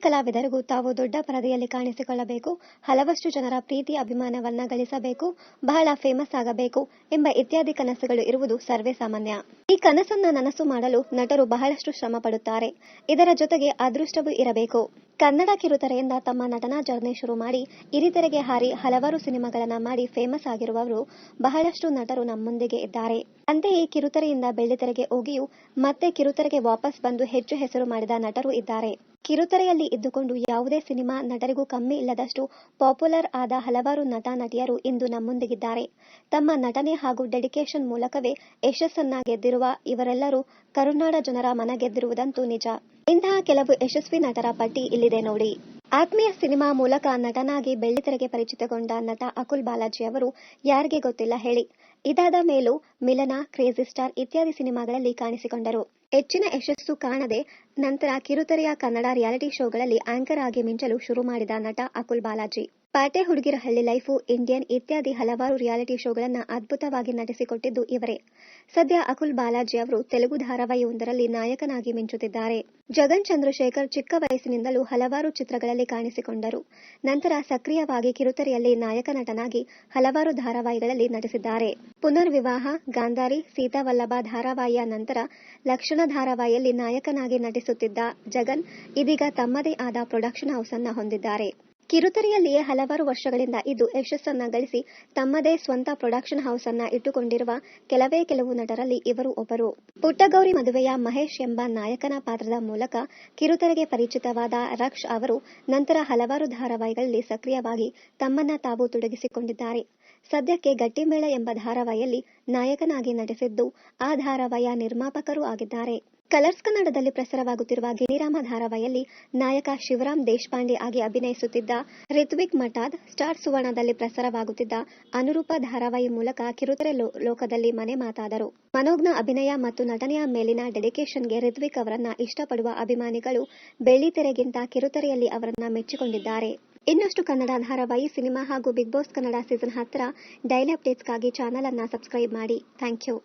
ಕಲಾವಿದರಿಗೂ ತಾವು ದೊಡ್ಡ ಪರದೆಯಲ್ಲಿ ಕಾಣಿಸಿಕೊಳ್ಳಬೇಕು, ಹಲವಷ್ಟು ಜನರ ಪ್ರೀತಿ ಅಭಿಮಾನವನ್ನ ಗಳಿಸಬೇಕು, ಬಹಳ ಫೇಮಸ್ ಆಗಬೇಕು ಎಂಬ ಇತ್ಯಾದಿ ಕನಸುಗಳು ಇರುವುದು ಸರ್ವೇ ಸಾಮಾನ್ಯ. ಈ ಕನಸನ್ನ ನನಸು ಮಾಡಲು ನಟರು ಬಹಳಷ್ಟು ಶ್ರಮ ಪಡುತ್ತಾರೆ. ಇದರ ಜೊತೆಗೆ ಅದೃಷ್ಟವೂ ಇರಬೇಕು. ಕನ್ನಡ ಕಿರುತೆರೆಯಿಂದ ತಮ್ಮ ನಟನಾ ಜರ್ನಿ ಶುರು ಮಾಡಿ ಹಿರಿತೆರೆಗೆ ಹಾರಿ ಹಲವಾರು ಸಿನಿಮಾಗಳನ್ನ ಮಾಡಿ ಫೇಮಸ್ ಆಗಿರುವವರು ಬಹಳಷ್ಟು ನಟರು ನಮ್ಮೊಂದಿಗೆ ಇದ್ದಾರೆ. ಅಂತೆಯೇ ಕಿರುತೆರೆಯಿಂದ ಬೆಳ್ಳಿತೆರೆಗೆ ಹೋಗಿಯೂ ಮತ್ತೆ ಕಿರುತೆರೆಗೆ ವಾಪಸ್ ಬಂದು ಹೆಚ್ಚು ಹೆಸರು ಮಾಡಿದ ನಟರು ಇದ್ದಾರೆ. ಕಿರುತೆರೆಯಲ್ಲಿ ಇದ್ದುಕೊಂಡು ಯಾವುದೇ ಸಿನಿಮಾ ನಟರಿಗೂ ಕಮ್ಮಿ ಇಲ್ಲದಷ್ಟು ಪಾಪ್ಯುಲರ್ ಆದ ಹಲವಾರು ನಟ ನಟಿಯರು ಇಂದು ನಮ್ಮೊಂದಿಗಿದ್ದಾರೆ. ತಮ್ಮ ನಟನೆ ಹಾಗೂ ಡೆಡಿಕೇಶನ್ ಮೂಲಕವೇ ಯಶಸ್ಸನ್ನ ಗೆದ್ದಿರುವ ಇವರೆಲ್ಲರೂ ಕರುನಾಡ ಜನರ ಮನ ಗೆದ್ದಿರುವುದಂತೂ ನಿಜ. ಇಂತಹ ಕೆಲವು ಯಶಸ್ವಿ ನಟರ ಪಟ್ಟಿ ಇಲ್ಲಿದೆ ನೋಡಿ. ಆತ್ಮೀಯ ಸಿನಿಮಾ ಮೂಲಕ ನಟನಾಗಿ ಬೆಳ್ಳಿತೆರೆಗೆ ಪರಿಚಿತಗೊಂಡ ನಟ ಅಕುಲ್ ಬಾಲಾಜಿ ಅವರು ಯಾರಿಗೆ ಗೊತ್ತಿಲ್ಲ ಹೇಳಿ. ಇದಾದ ಮೇಲೂ ಮಿಲನ, ಕ್ರೇಜಿ ಸ್ಟಾರ್ ಇತ್ಯಾದಿ ಸಿನಿಮಾಗಳಲ್ಲಿ ಕಾಣಿಸಿಕೊಂಡರು. ಹೆಚ್ಚಿನ ಯಶಸ್ಸು ಕಾಣದೆ ನಂತರ ಕಿರುತೆರೆಯ ಕನ್ನಡ ರಿಯಾಲಿಟಿ ಶೋಗಳಲ್ಲಿ ಆಂಕರ್ ಆಗಿ ಮಿಂಚಲು ಶುರು ಮಾಡಿದ ನಟ ಅಕುಲ್ ಬಾಲಾಜಿ. ಪಾಟೆ ಹುಡುಗಿರ ಹಳ್ಳಿ ಲೈಫು, ಇಂಡಿಯನ್ ಇತ್ಯಾದಿ ಹಲವಾರು ರಿಯಾಲಿಟಿ ಶೋಗಳನ್ನ ಅದ್ಭುತವಾಗಿ ನಡೆಸಿಕೊಟ್ಟಿದ್ದು ಇವರೇ. ಸದ್ಯ ಅಕುಲ್ ಬಾಲಾಜಿ ಅವರು ತೆಲುಗು ಧಾರಾವಾಹಿಯೊಂದರಲ್ಲಿ ನಾಯಕನಾಗಿ ಮಿಂಚುತ್ತಿದ್ದಾರೆ. ಜಗನ್ ಚಂದ್ರಶೇಖರ್ ಚಿಕ್ಕ ವಯಸ್ಸಿನಿಂದಲೂ ಹಲವಾರು ಚಿತ್ರಗಳಲ್ಲಿ ಕಾಣಿಸಿಕೊಂಡರು. ನಂತರ ಸಕ್ರಿಯವಾಗಿ ಕಿರುತೆರೆಯಲ್ಲಿ ನಾಯಕ ನಟನಾಗಿ ಹಲವಾರು ಧಾರಾವಾಹಿಗಳಲ್ಲಿ ನಟಿಸಿದ್ದಾರೆ. ಪುನರ್ವಿವಾಹ, ಗಾಂಧಾರಿ, ಸೀತಾವಲ್ಲಭ ಧಾರಾವಾಹಿಯ ನಂತರ ಲಕ್ಷಣ ಧಾರಾವಾಹಿಯಲ್ಲಿ ನಾಯಕನಾಗಿ ನಟಿಸುತ್ತಿದ್ದ ಜಗನ್ ಇದೀಗ ತಮ್ಮದೇ ಆದ ಪ್ರೊಡಕ್ಷನ್ ಹೌಸ್ ಅನ್ನ ಹೊಂದಿದ್ದಾರೆ. ಕಿರುತೆರೆಯಲ್ಲಿಯೇ ಹಲವಾರು ವರ್ಷಗಳಿಂದ ಇದ್ದು ಯಶಸ್ಸನ್ನ ಗಳಿಸಿ ತಮ್ಮದೇ ಸ್ವಂತ ಪ್ರೊಡಕ್ಷನ್ ಹೌಸ್ ಅನ್ನ ಇಟ್ಟುಕೊಂಡಿರುವ ಕೆಲವು ನಟರಲ್ಲಿ ಇವರು ಒಬ್ಬರು. ಪುಟ್ಟಗೌರಿ ಮದುವೆಯ ಮಹೇಶ್ ಎಂಬ ನಾಯಕನ ಪಾತ್ರದ ಮೂಲಕ ಕಿರುತೆರೆಗೆ ಪರಿಚಿತವಾದ ರಕ್ಷ್ ಅವರು ನಂತರ ಹಲವಾರು ಧಾರಾವಾಹಿಗಳಲ್ಲಿ ಸಕ್ರಿಯವಾಗಿ ತಮ್ಮನ್ನ ತಾವು ತೊಡಗಿಸಿಕೊಂಡಿದ್ದಾರೆ. ಸದ್ಯಕ್ಕೆ ಗಟ್ಟಿಮೇಳ ಎಂಬ ಧಾರಾವಾಹಿಯಲ್ಲಿ ನಾಯಕನಾಗಿ ನಟಿಸಿದ್ದು ಆ ಧಾರಾವಾಹಿಯ ನಿರ್ಮಾಪಕರೂ ಆಗಿದ್ದಾರೆ. ಕಲರ್ಸ್ ಕನ್ನಡದಲ್ಲಿ ಪ್ರಸಾರವಾಗುತ್ತಿರುವ ಗಿಣಿರಾಮ ಧಾರಾವಾಹಿಯಲ್ಲಿ ನಾಯಕ ಶಿವರಾಮ್ ದೇಶಪಾಂಡೆ ಆಗಿ ಅಭಿನಯಿಸುತ್ತಿದ್ದ ರಿತ್ವಿಕ್ ಮಠಾದ್, ಸ್ಟಾರ್ ಸುವರ್ಣದಲ್ಲಿ ಪ್ರಸಾರವಾಗುತ್ತಿದ್ದ ಅನುರೂಪ ಧಾರಾವಾಹಿ ಮೂಲಕ ಕಿರುತೆರೆ ಲೋಕದಲ್ಲಿ ಮನೆ ಮಾತಾದರು. ಮನೋಜ್ಞ ಅಭಿನಯ ಮತ್ತು ನಟನೆಯ ಮೇಲಿನ ಡೆಡಿಕೇಶನ್ಗೆ ರಿತ್ವಿಕ್ ಅವರನ್ನ ಇಷ್ಟಪಡುವ ಅಭಿಮಾನಿಗಳು ಬೆಳ್ಳಿತೆರೆಗಿಂತ ಕಿರುತೆರೆಯಲ್ಲಿ ಅವರನ್ನ ಮೆಚ್ಚಿಕೊಂಡಿದ್ದಾರೆ. ಇನ್ನಷ್ಟು ಕನ್ನಡ ಧಾರಾವಾಹಿ, ಸಿನಿಮಾ ಹಾಗೂ ಬಿಗ್ ಬಾಸ್ ಕನ್ನಡ ಸೀಸನ್ 10ರ ಡೈಲಿ ಅಪ್ಡೇಟ್ಸ್ಗಾಗಿ ಚಾನೆಲ್ ಅನ್ನ ಸಬ್ಸ್ಕ್ರೈಬ್ ಮಾಡಿ. Thank you.